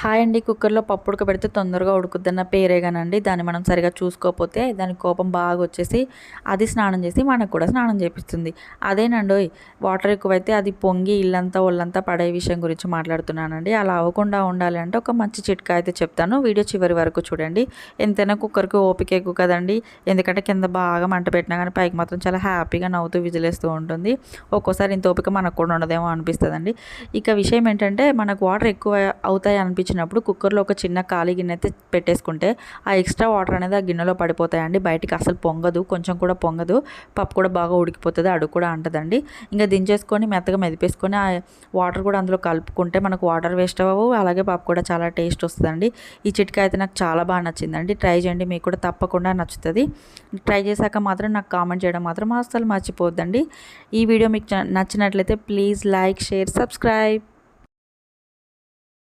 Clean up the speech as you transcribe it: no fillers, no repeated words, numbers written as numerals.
Hi అండి. కుక్కర్‌లో పప్పు ఉడకబెడితే తొందరగా ఉడుకుద్దన్న పేరే గానండి, దాన్ని మనం సరిగ్గా చూసుకోకపోతే దానికి కోపం బాగా వచ్చేసి అది స్నానం చేసి మనకు కూడా స్నానం చేపిస్తుంది. అదేనండోయ్ వాటర్ ఎక్కువైతే అది పొంగి ఇల్లంతా ఒళ్ళంతా పడే విషయం గురించి మాట్లాడుతున్నానండి. అలా అవ్వకుండా ఉండాలి అంటే ఒక మంచి చిట్కా అయితే చెప్తాను. వీడియో చివరి వరకు చూడండి. ఎంతైనా కుక్కర్‌కి ఓపిక ఎక్కువ కదండీ. ఎందుకంటే కింద బాగా మంట పెట్టినా కానీ పైకి మాత్రం చాలా హ్యాపీగా నవ్వుతూ విజిలేస్తూ ఉంటుంది. ఒక్కోసారి ఇంత ఓపిక మనకు కూడా ఉండదేమో అనిపిస్తదండి. ఇక విషయం ఏంటంటే మనకు వాటర్ ఎక్కువ అవుతాయి అనిపించినప్పుడు కుక్కర్లో ఒక చిన్న ఖాళీ గిన్నె అయితే పెట్టేసుకుంటే ఆ ఎక్స్ట్రా వాటర్ అనేది ఆ గిన్నెలో పడిపోతాయండి. బయటికి అసలు పొంగదు, కొంచెం కూడా పొంగదు. పప్పు కూడా బాగా ఉడికిపోతుంది, అడుగు కూడా అంటదండి. ఇంకా దించేసుకొని మెత్తగా మెదిపేసుకొని ఆ వాటర్ కూడా అందులో కలుపుకుంటే మనకు వాటర్ వేస్ట్ అవ్వవు, అలాగే పప్పు కూడా చాలా టేస్ట్ వస్తుందండి. ఈ చిట్కా అయితే నాకు చాలా బాగా నచ్చిందండి. ట్రై చేయండి, మీకు కూడా తప్పకుండా నచ్చుతుంది. ట్రై చేశాక మాత్రం నాకు కామెంట్ చేయడం మాత్రం అస్సలు మర్చిపోవద్దండి. ఈ వీడియో మీకు నచ్చినట్లయితే ప్లీజ్ లైక్, షేర్, సబ్స్క్రైబ్.